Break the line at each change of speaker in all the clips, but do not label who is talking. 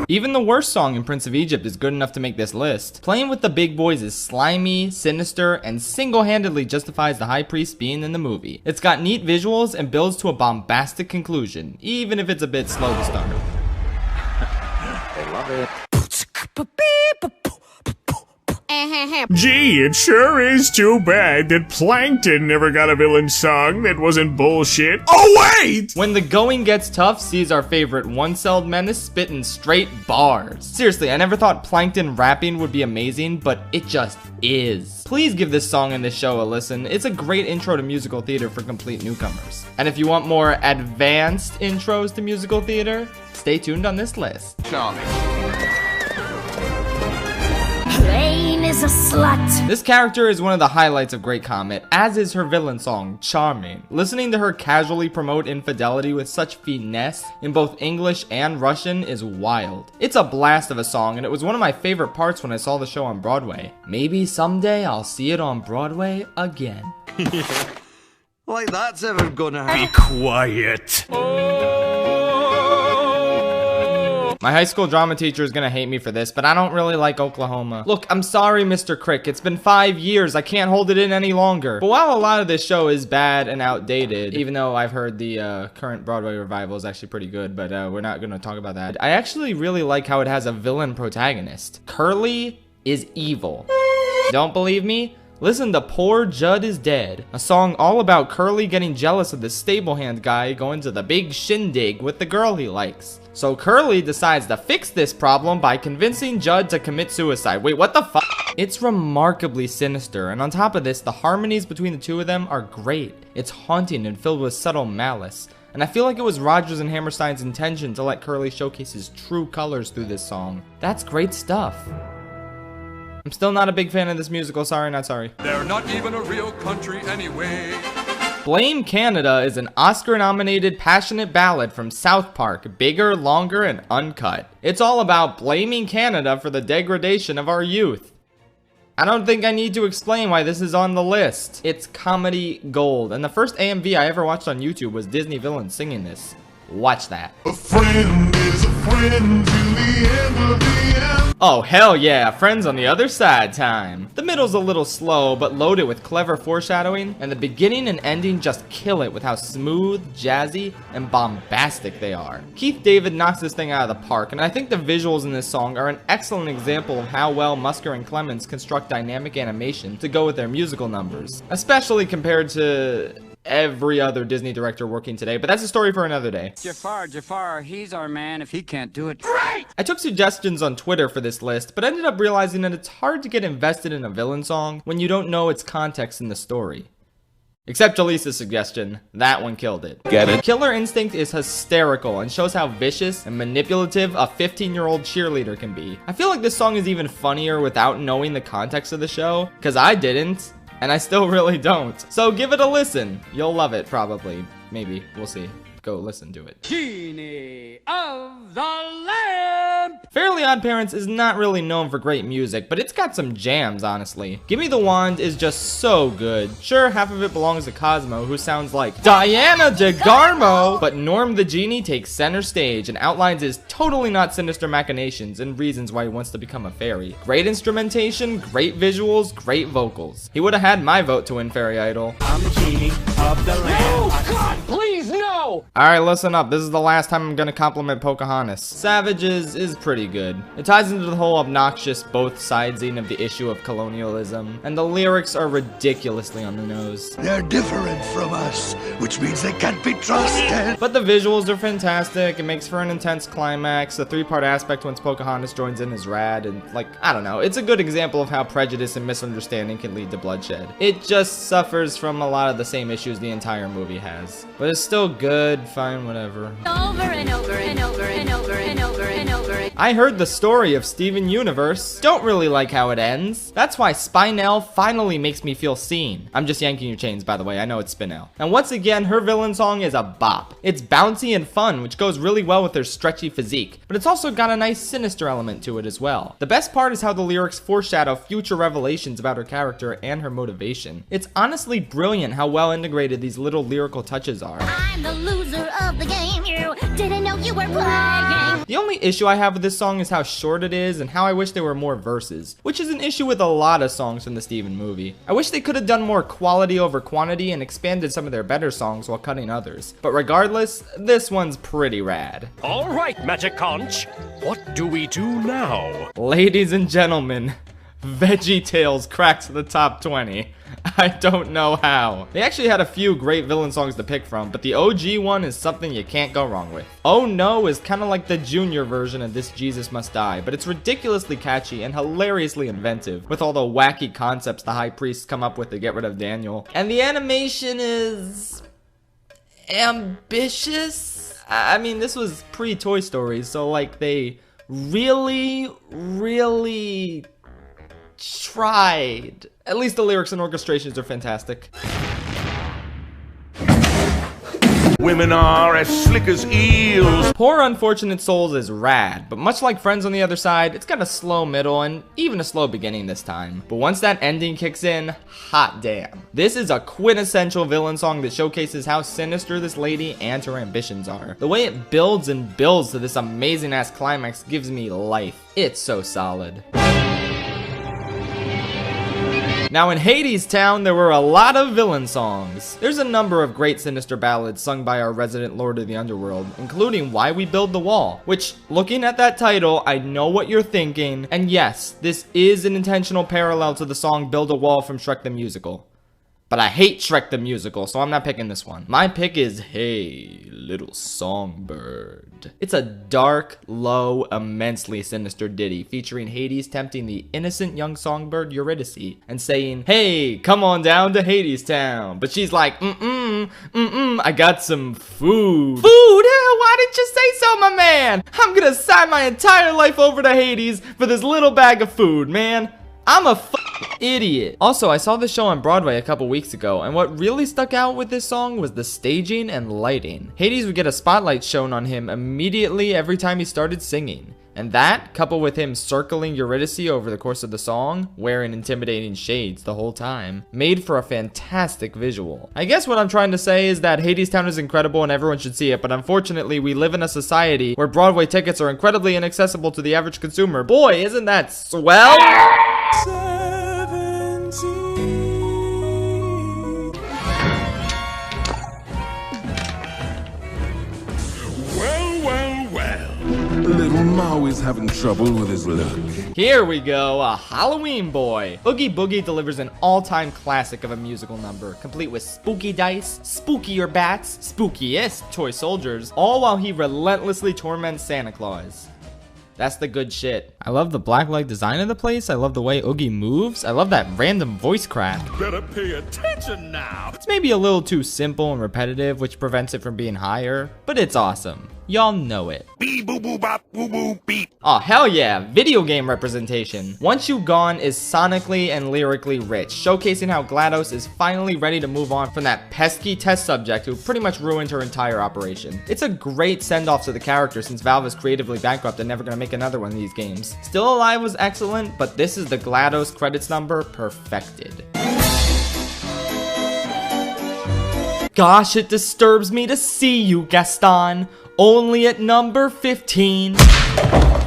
Even the worst song in Prince of Egypt is good enough to make this list. Playing with the Big Boys is slimy, sinister, and single-handedly justifies the High Priest being in the movie. It's got neat visuals and builds to a bombastic conclusion, even if it's a bit slow to start.
I love it.
Gee, it sure is too bad that Plankton never got a villain song that wasn't bullshit. Oh, wait!
When the going gets tough sees our favorite one-celled menace spitting straight bars. Seriously, I never thought Plankton rapping would be amazing, but it just is. Please give this song and this show a listen. It's a great intro to musical theater for complete newcomers. And if you want more advanced intros to musical theater, stay tuned on this list.
Charming.
Is a slut.
This character is one of the highlights of Great Comet, as is her villain song, Charming. Listening to her casually promote infidelity with such finesse in both English and Russian is wild. It's a blast of a song, and it was one of my favorite parts when I saw the show on Broadway. Maybe someday I'll see it on Broadway again.
Like that's ever gonna
Be quiet.
My high school drama teacher is gonna hate me for this, but I don't really like Oklahoma. Look, I'm sorry, Mr. Crick. It's been 5 years. I can't hold it in any longer. But while a lot of this show is bad and outdated, even though I've heard the current Broadway revival is actually pretty good, but we're not gonna talk about that. I actually really like how it has a villain protagonist. Curly is evil. Don't believe me? Listen to Poor Judd is Dead, a song all about Curly getting jealous of the stable hand guy going to the big shindig with the girl he likes. So Curly decides to fix this problem by convincing Judd to commit suicide. Wait, what the fuck? It's remarkably sinister, and on top of this, the harmonies between the two of them are great. It's haunting and filled with subtle malice. And I feel like it was Rodgers and Hammerstein's intention to let Curly showcase his true colors through this song. That's great stuff. I'm still not a big fan of this musical, sorry, not sorry.
They're not even a real country anyway.
Blame Canada is an Oscar-nominated passionate ballad from South Park, bigger, longer, and uncut. It's all about blaming Canada for the degradation of our youth. I don't think I need to explain why this is on the list. It's comedy gold, and the first AMV I ever watched on YouTube was Disney villains singing this. Watch that.
A friend is a friend till the end of the end.
Oh, hell yeah, Friends on the Other Side time. The middle's a little slow, but loaded with clever foreshadowing, and the beginning and ending just kill it with how smooth, jazzy, and bombastic they are. Keith David knocks this thing out of the park, and I think the visuals in this song are an excellent example of how well Musker and Clemens construct dynamic animation to go with their musical numbers, especially compared to every other Disney director working today, but that's a story for another day.
Jafar, he's our man if he can't do it. Right!
I took suggestions on Twitter for this list, but ended up realizing that it's hard to get invested in a villain song when you don't know its context in the story. Except Jaleesa's suggestion, that one killed it.
Get it?
Killer Instinct is hysterical and shows how vicious and manipulative a 15-year-old cheerleader can be. I feel like this song is even funnier without knowing the context of the show, because I didn't. And I still really don't. So give it a listen. You'll love it, probably. Maybe. We'll see. Go listen to it.
Genie of the Lamp!
Fairly Oddparents is not really known for great music, but it's got some jams, honestly. Gimme the Wand is just so good. Sure, half of it belongs to Cosmo, who sounds like Diana DeGarmo, but Norm the Genie takes center stage and outlines his totally not sinister machinations and reasons why he wants to become a fairy. Great instrumentation, great visuals, great vocals. He would have had my vote to win Fairy Idol.
I'm the genie of the lamp. No, God, please, no!
Alright, listen up. This is the last time I'm gonna compliment Pocahontas. Savage is pretty good. It ties into the whole obnoxious both sidesing of the issue of colonialism, and the lyrics are ridiculously on the nose.
They're different from us, which means they can't be trusted.
But the visuals are fantastic. It makes for an intense climax. The three-part aspect once Pocahontas joins in is rad, and like, I don't know. It's a good example of how prejudice and misunderstanding can lead to bloodshed. It just suffers from a lot of the same issues the entire movie has. But it's still good, fine, whatever.
Over and over and over and over and over and over.
I heard the story of Steven Universe. Don't really like how it ends. That's why Spinel finally makes me feel seen. I'm just yanking your chains, by the way. I know it's Spinel. And once again, her villain song is a bop. It's bouncy and fun, which goes really well with her stretchy physique, but it's also got a nice sinister element to it as well. The best part is how the lyrics foreshadow future revelations about her character and her motivation. It's honestly brilliant how well integrated these little lyrical touches are.
I'm the loser of the game. You didn't know you were playing.
The only issue I have with this song is how short it is and how I wish there were more verses, which is an issue with a lot of songs from the Steven movie. I wish they could have done more quality over quantity and expanded some of their better songs while cutting others. But regardless, this one's pretty rad.
All right, Magic Conch. What do we do now?
Ladies and gentlemen, Veggie Tales cracks the top 20. I don't know how. They actually had a few great villain songs to pick from, but the OG one is something you can't go wrong with. Oh No is kind of like the junior version of This Jesus Must Die, but it's ridiculously catchy and hilariously inventive, with all the wacky concepts the high priests come up with to get rid of Daniel. And the animation is ambitious? I mean, this was pre-Toy Story, so like they really tried. At least the lyrics and orchestrations are fantastic.
Women are as slick as eels.
Poor Unfortunate Souls is rad, but much like Friends on the Other Side, it's got a slow middle and even a slow beginning this time. But once that ending kicks in, hot damn. This is a quintessential villain song that showcases how sinister this lady and her ambitions are. The way it builds and builds to this amazing ass climax gives me life. It's so solid. Now in Hades Town, there were a lot of villain songs. There's a number of great sinister ballads sung by our resident Lord of the Underworld, including Why We Build the Wall, which, looking at that title, I know what you're thinking, and yes, this is an intentional parallel to the song Build a Wall from Shrek the Musical. But I hate Shrek the Musical, so I'm not picking this one. My pick is Hey, Little Songbird. It's a dark, low, immensely sinister ditty featuring Hades tempting the innocent young songbird Eurydice and saying, hey, come on down to Hades Town. But she's like, I got some food. Food? Why didn't you say so, my man? I'm gonna sign my entire life over to Hades for this little bag of food, man. I'm a idiot. Also, I saw this show on Broadway a couple weeks ago, and what really stuck out with this song was the staging and lighting. Hades would get a spotlight shown on him immediately every time he started singing. And that, coupled with him circling Eurydice over the course of the song, wearing intimidating shades the whole time, made for a fantastic visual. I guess what I'm trying to say is that Hades Town is incredible and everyone should see it, but unfortunately we live in a society where Broadway tickets are incredibly inaccessible to the average consumer. Boy, isn't that swell?
Little Maui's having trouble with his luck.
Here we go, a Halloween boy. Oogie Boogie delivers an all-time classic of a musical number, complete with spooky dice, spookier bats, spookiest toy soldiers, all while he relentlessly torments Santa Claus. That's the good shit. I love the blacklight design of the place. I love the way Oogie moves. I love that random voice crack.
Better pay attention now.
It's maybe a little too simple and repetitive, which prevents it from being higher, but it's awesome. Y'all know it.
Beep boo boo bop boo boo beep.
Oh hell yeah, video game representation. Once You Gone is sonically and lyrically rich, showcasing how GLaDOS is finally ready to move on from that pesky test subject who pretty much ruined her entire operation. It's a great send-off to the character since Valve is creatively bankrupt and never gonna make another one of these games. Still Alive was excellent, but this is the GLaDOS credits number perfected. Gosh, it disturbs me to see you, Gaston. Only at number 15.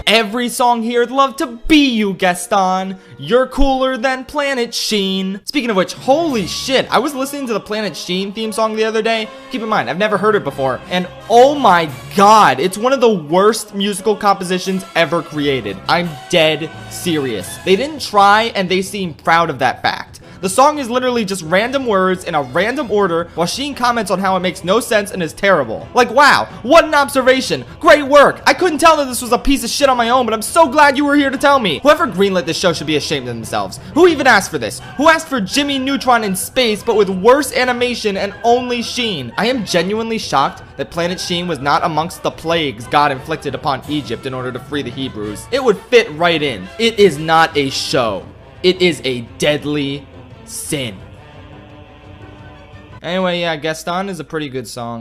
Every song here'd love to be you, Gaston. You're cooler than Planet Sheen. Speaking of which, holy shit, I was listening to the Planet Sheen theme song the other day. Keep in mind, I've never heard it before. And oh my god, it's one of the worst musical compositions ever created. I'm dead serious. They didn't try and they seem proud of that fact. The song is literally just random words in a random order while Sheen comments on how it makes no sense and is terrible. Like, wow, what an observation. Great work. I couldn't tell that this was a piece of shit on my own, but I'm so glad you were here to tell me. Whoever greenlit this show should be ashamed of themselves. Who even asked for this? Who asked for Jimmy Neutron in space but with worse animation and only Sheen? I am genuinely shocked that Planet Sheen was not amongst the plagues God inflicted upon Egypt in order to free the Hebrews. It would fit right in. It is not a show. It is a deadly sin. Anyway, yeah, Gaston is a pretty good song.